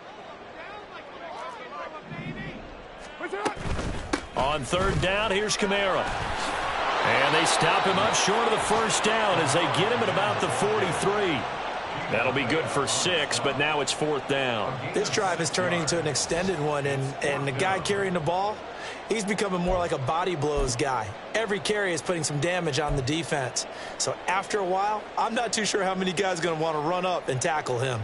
On 3rd down, here's Kamara. And they stop him up short of the 1st down as they get him at about the 43. That'll be good for 6, but now it's 4th down. This drive is turning into an extended one, and the guy carrying the ball, he's becoming more like a body blows guy. Every carry is putting some damage on the defense. So after a while, I'm not too sure how many guys are going to want to run up and tackle him.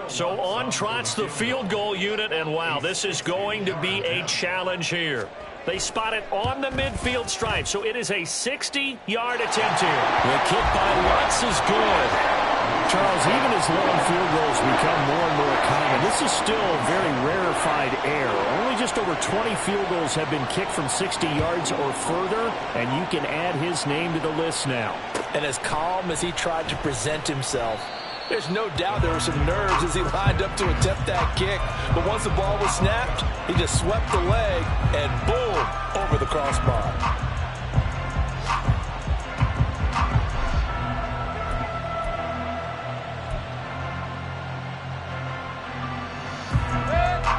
So on trots the field goal unit, and wow, this is going to be a challenge here. They spot it on the midfield stripe, so it is a 60-yard attempt here. The kick by Lutz is good. Charles, even as long field goals become more and more common, this is still a very rarefied air. Only just over 20 field goals have been kicked from 60 yards or further, and you can add his name to the list now. And as calm as he tried to present himself, there's no doubt there were some nerves as he lined up to attempt that kick. But once the ball was snapped, he just swept the leg and boom, over the crossbar.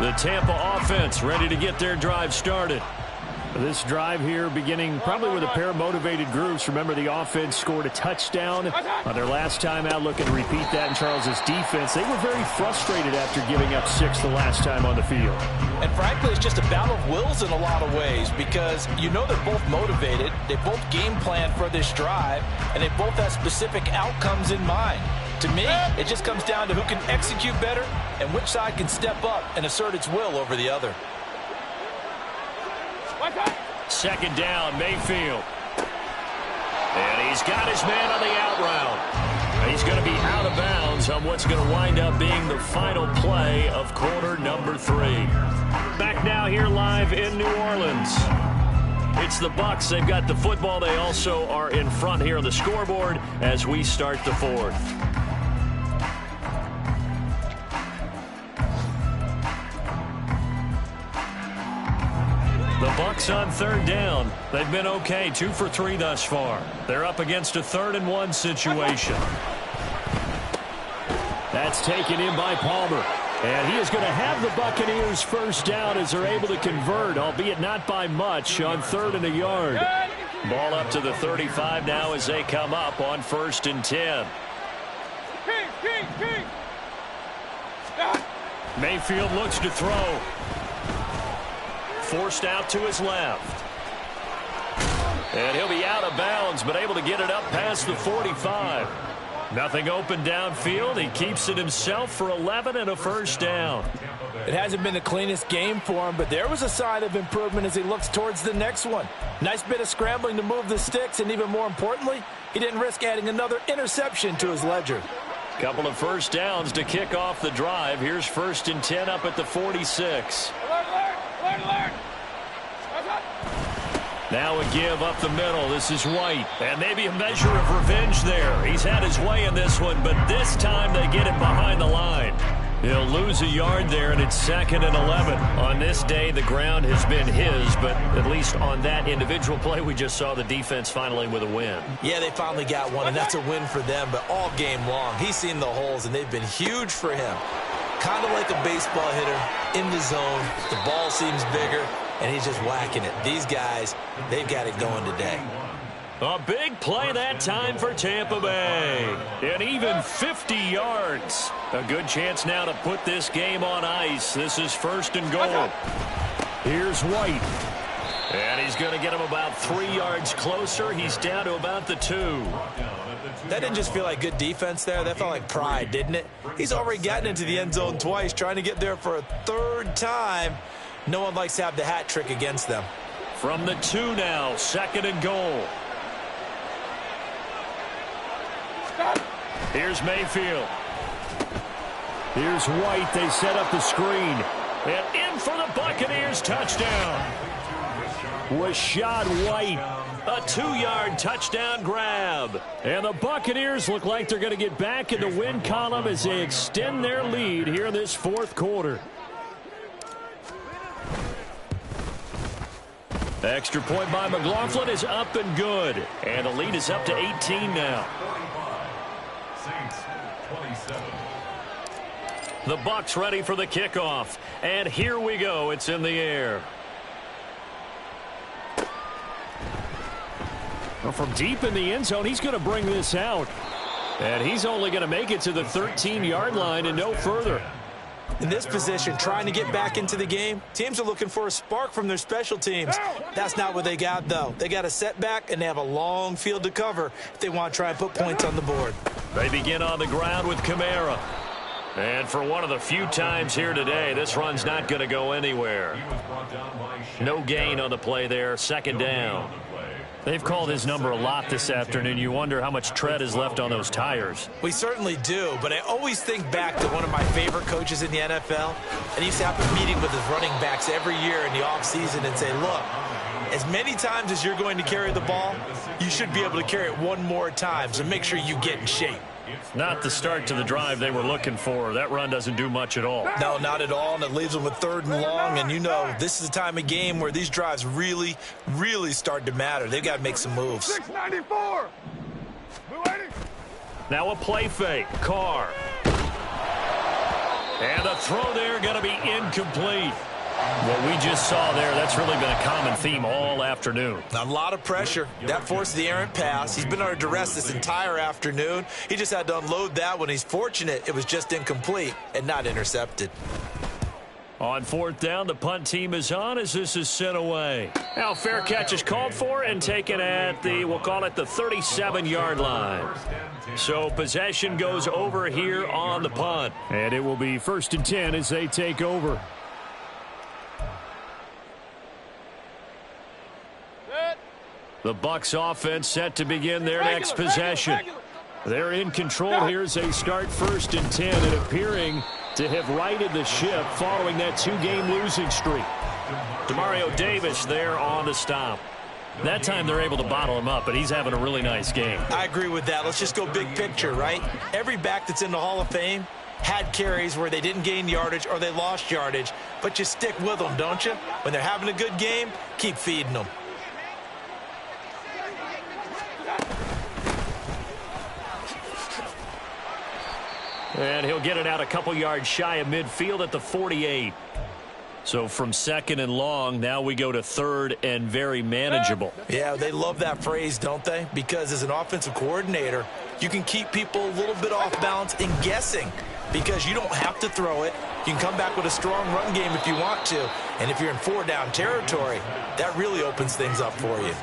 The Tampa offense ready to get their drive started. This drive here beginning probably with a pair of motivated groups. Remember, the offense scored a touchdown on their last time out. Looking to repeat that in Charles's defense. They were very frustrated after giving up 6 the last time on the field. And frankly, it's just a battle of wills in a lot of ways because you know they're both motivated. They both game plan for this drive, and they both have specific outcomes in mind. To me, it just comes down to who can execute better and which side can step up and assert its will over the other. 2nd down, Mayfield. And he's got his man on the out route. He's going to be out of bounds on what's going to wind up being the final play of quarter number 3. Back now here live in New Orleans. It's the Bucs. They've got the football. They also are in front here on the scoreboard as we start the 4th. The Bucs on 3rd down. They've been okay, 2 for 3 thus far. They're up against a 3rd and 1 situation. That's taken in by Palmer. And he is going to have the Buccaneers 1st down as they're able to convert, albeit not by much, on 3rd and a yard. Ball up to the 35 now as they come up on 1st and 10. Mayfield looks to throw. Forced out to his left. And he'll be out of bounds, but able to get it up past the 45. Nothing open downfield. He keeps it himself for 11 and a 1st down. It hasn't been the cleanest game for him, but there was a sign of improvement as he looks towards the next one. Nice bit of scrambling to move the sticks, and even more importantly, he didn't risk adding another interception to his ledger. Couple of 1st downs to kick off the drive. Here's 1st and 10 up at the 46. Now a give up the middle. This is White. And maybe a measure of revenge there. He's had his way in this one, but this time they get him behind the line. He'll lose a yard there, and it's 2nd and 11. On this day, the ground has been his, but at least on that individual play, we just saw the defense finally with a win. Yeah, they finally got one, and that's a win for them, but all game long, he's seen the holes, and they've been huge for him. Kind of like a baseball hitter in the zone. The ball seems bigger, and he's just whacking it. These guys, they've got it going today. A big play that time for Tampa Bay. And even 50 yards. A good chance now to put this game on ice. This is 1st and goal. Here's White. And he's going to get him about 3 yards closer. He's down to about the 2. That didn't just feel like good defense there. That felt like pride, didn't it? He's already gotten into the end zone twice, trying to get there for a 3rd time. No one likes to have the hat trick against them. From the 2 now, 2nd and goal. Here's Mayfield. Here's White. They set up the screen. And in for the Buccaneers touchdown. Rashad White. A 2-yard touchdown grab. And the Buccaneers look like they're going to get back in the win column as they extend their lead here in this fourth quarter. Extra point by McLaughlin is up and good. And the lead is up to 18 now. The Bucs ready for the kickoff. And here we go. It's in the air. Well, from deep in the end zone, he's going to bring this out. And he's only going to make it to the 13-yard line and no further. In this position, trying to get back into the game, teams are looking for a spark from their special teams. That's not what they got, though. They got a setback, and they have a long field to cover if they want to try and put points on the board. They begin on the ground with Kamara. And for one of the few times here today, this run's not going to go anywhere. No gain on the play there, second down. They've called his number a lot this afternoon. You wonder how much tread is left on those tires. We certainly do, but I always think back to one of my favorite coaches in the NFL, and he used to have a meeting with his running backs every year in the offseason and say, look, as many times as you're going to carry the ball, you should be able to carry it one more time, so make sure you get in shape. Not the start to the drive they were looking for. That run doesn't do much at all. No, not at all, and it leaves them with 3rd and long. And you know, this is the time of game where these drives really, really start to matter. They've got to make some moves. 694. Now a play fake. Carr. And the throw there going to be incomplete. What we just saw there, that's really been a common theme all afternoon. A lot of pressure. That forced the errant pass. He's been under duress this entire afternoon. He just had to unload that one. He's fortunate it was just incomplete and not intercepted. On 4th down, the punt team is on as this is sent away. Now fair catch is called for and taken at the, we'll call it the 37-yard line. So possession goes over here on the punt. And it will be 1st and 10 as they take over. The Bucs offense set to begin their next possession. They're in control here as they start 1st and 10 and appearing to have righted the ship following that 2-game losing streak. Demario Davis there on the stop. That time they're able to bottle him up, but he's having a really nice game. I agree with that. Let's just go big picture, right? Every back that's in the Hall of Fame had carries where they didn't gain yardage or they lost yardage, but you stick with them, don't you? When they're having a good game, keep feeding them. And he'll get it out a couple yards shy of midfield at the 48. So from 2nd and long, now we go to 3rd and very manageable. Yeah, they love that phrase, don't they? Because as an offensive coordinator, you can keep people a little bit off balance and guessing because you don't have to throw it. You can come back with a strong run game if you want to. And if you're in 4-down territory, that really opens things up for you.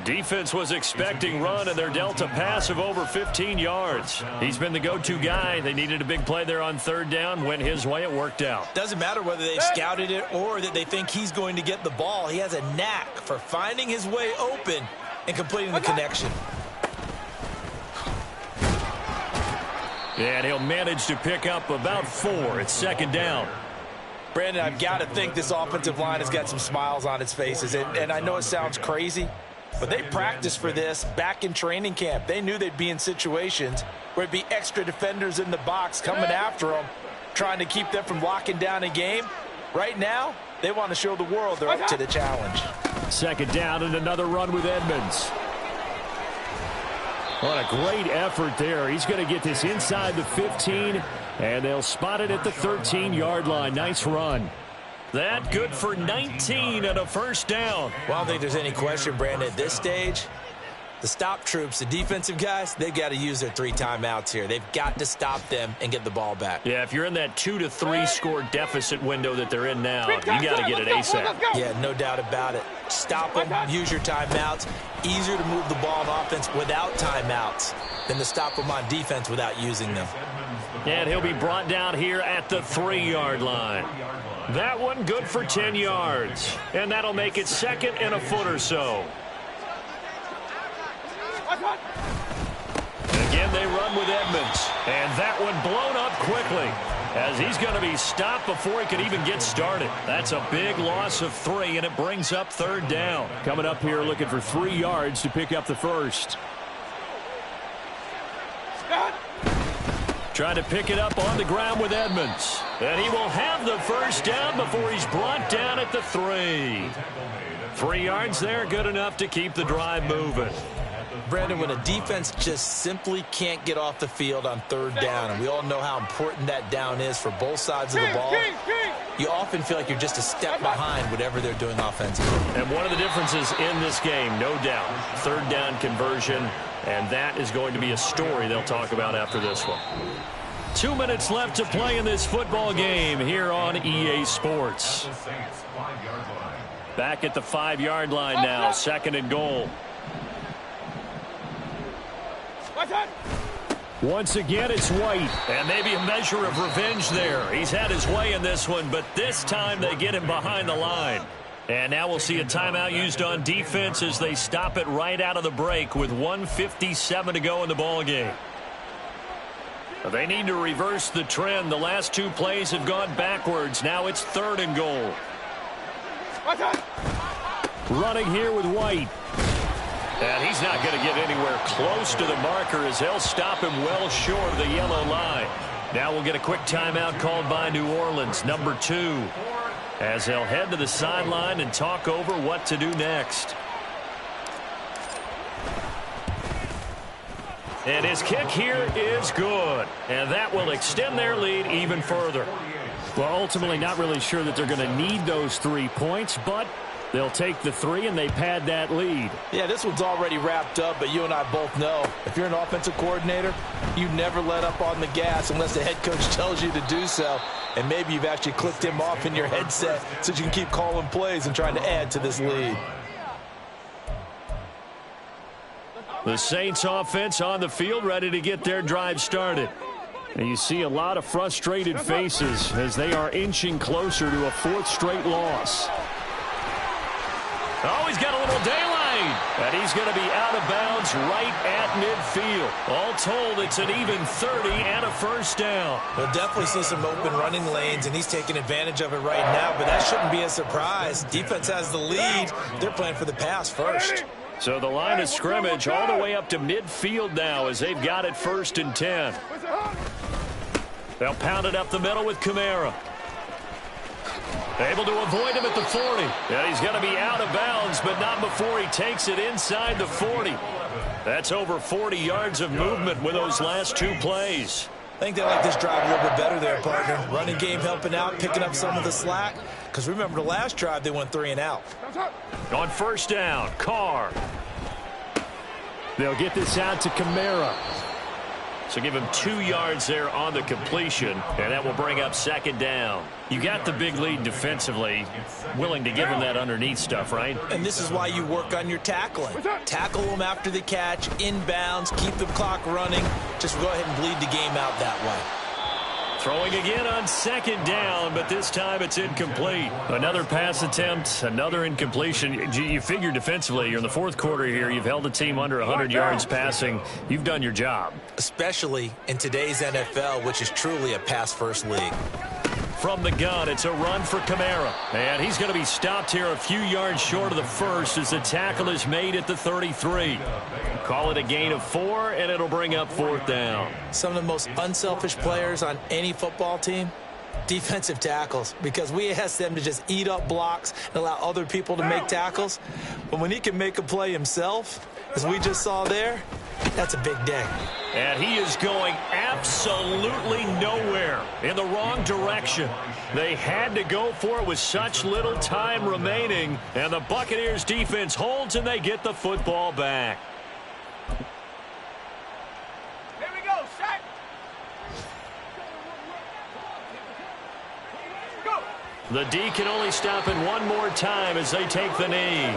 Defense was expecting run, and they're dealt a pass of over 15 yards. He's been the go-to guy. They needed a big play there on 3rd down. Went his way. It worked out. Doesn't matter whether they've scouted it or that they think he's going to get the ball. He has a knack for finding his way open and completing the connection. And he'll manage to pick up about 4. It's 2nd down. Brandon, I've got to think this offensive line has got some smiles on its faces. And I know it sounds crazy, but they practiced for this back in training camp. They knew they'd be in situations where it'd be extra defenders in the box coming after them, trying to keep them from locking down a game. Right now, they want to show the world they're up to the challenge. 2nd down and another run with Edmonds. What a great effort there. He's going to get this inside the 15, and they'll spot it at the 13-yard line. Nice run. That good for 19 and a 1st down. Well, I don't think there's any question, Brandon, at this stage. The stop troops, the defensive guys, they've got to use their 3 timeouts here. They've got to stop them and get the ball back. Yeah, if you're in that 2 to 3 score deficit window that they're in now, you got to get it ASAP. Yeah, no doubt about it. Stop them, use your timeouts. Easier to move the ball on offense without timeouts than to stop them on defense without using them. And he'll be brought down here at the 3-yard line. That one good for 10 yards. And that'll make it 2nd and a foot or so. Again, they run with Edmonds. And that one blown up quickly, as he's going to be stopped before he can even get started. That's a big loss of 3, and it brings up 3rd down. Coming up here looking for 3 yards to pick up the first. Trying to pick it up on the ground with Edmonds. And he will have the first down before he's brought down at the 3. 3 yards there, good enough to keep the drive moving. Brandon, when a defense just simply can't get off the field on 3rd down, and we all know how important that down is for both sides of the ball, you often feel like you're just a step behind whatever they're doing offensively. And one of the differences in this game, no doubt, 3rd down conversion, and that is going to be a story they'll talk about after this one. 2 minutes left to play in this football game here on EA Sports. Back at the 5-yard line now, 2nd and goal. Once again, it's White. And maybe a measure of revenge there. He's had his way in this one, but this time they get him behind the line. And now we'll see a timeout used on defense as they stop it right out of the break with 1:57 to go in the ball game. They need to reverse the trend. The last 2 plays have gone backwards. Now it's 3rd and goal. Running here with White. And he's not going to get anywhere close to the marker as they'll stop him well short of the yellow line. Now we'll get a quick timeout called by New Orleans, number 2, as they'll head to the sideline and talk over what to do next. And his kick here is good. And that will extend their lead even further. Well, ultimately not really sure that they're going to need those 3 points, but they'll take the 3 and they pad that lead. Yeah, this one's already wrapped up, but you and I both know if you're an offensive coordinator, you never let up on the gas unless the head coach tells you to do so. And maybe you've actually clicked him off in your headset so you can keep calling plays and trying to add to this lead. The Saints offense on the field ready to get their drive started. And you see a lot of frustrated faces as they are inching closer to a 4th straight loss. Oh, he's got a little daylight. And he's going to be out of bounds right at midfield. All told, it's an even 30 and a first down. We'll definitely see some open running lanes, and he's taking advantage of it right now, but that shouldn't be a surprise. Defense has the lead. They're playing for the pass first. So the line of scrimmage all the way up to midfield now as they've got it 1st and 10. They'll pound it up the middle with Kamara. Able to avoid him at the 40. And he's going to be out of bounds, but not before he takes it inside the 40. That's over 40 yards of movement with those last 2 plays. I think they like this drive a little bit better there, partner. Running game helping out, picking up some of the slack. Because remember, the last drive, they went 3 and out. On 1st down, Carr. They'll get this out to Kamara. So give him 2 yards there on the completion, and that will bring up 2nd down. You got the big lead defensively, willing to give him that underneath stuff, right? And this is why you work on your tackling. Tackle them after the catch, inbounds, keep the clock running. Just go ahead and bleed the game out that way. Throwing again on 2nd down, but this time it's incomplete. Another pass attempt, another incompletion. You figure defensively, you're in the 4th quarter here. You've held the team under 100 yards passing. You've done your job. Especially in today's NFL, which is truly a pass-first league. From the gun, it's a run for Kamara. And he's going to be stopped here a few yards short of the first as the tackle is made at the 33. Call it a gain of 4, and it'll bring up 4th down. Some of the most unselfish players on any football team, defensive tackles, because we ask them to just eat up blocks and allow other people to make tackles. But when he can make a play himself, as we just saw there, that's a big day. And he is going absolutely nowhere in the wrong direction. They had to go for it with such little time remaining, and the Buccaneers defense holds and they get the football back. Here we go, set. Go. The D can only stop it one more time as they take the knee.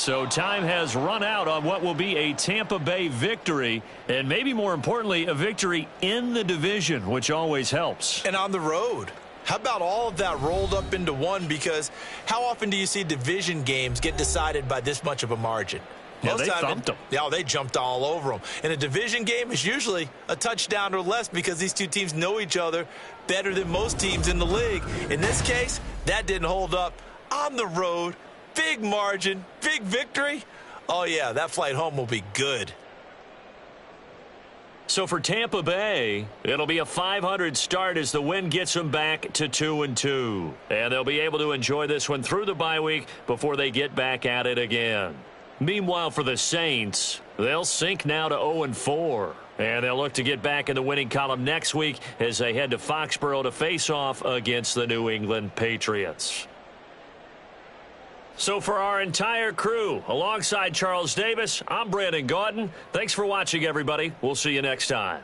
So time has run out on what will be a Tampa Bay victory, and maybe more importantly, a victory in the division, which always helps. And on the road. How about all of that rolled up into one? Because how often do you see division games get decided by this much of a margin? Yeah, they thumped them. Yeah, they jumped all over them. In a division game, it's usually a touchdown or less because these two teams know each other better than most teams in the league. In this case, that didn't hold up. On the road, big margin, big victory. Oh, yeah, that flight home will be good. So for Tampa Bay, it'll be a .500 start as the win gets them back to 2-2. And they'll be able to enjoy this one through the bye week before they get back at it again. Meanwhile, for the Saints, they'll sink now to 0-4. And they'll look to get back in the winning column next week as they head to Foxborough to face off against the New England Patriots. So for our entire crew, alongside Charles Davis, I'm Brandon Gaudin. Thanks for watching, everybody. We'll see you next time.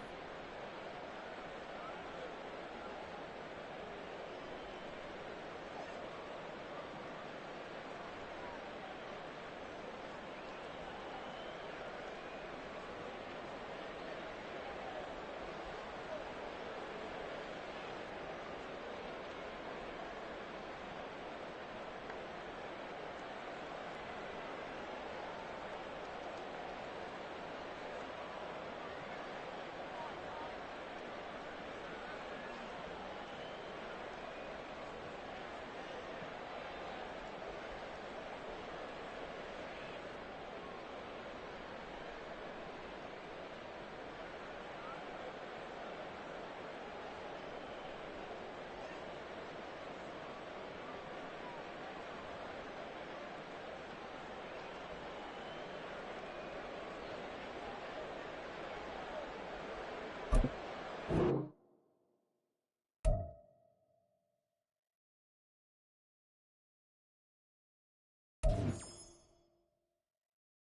you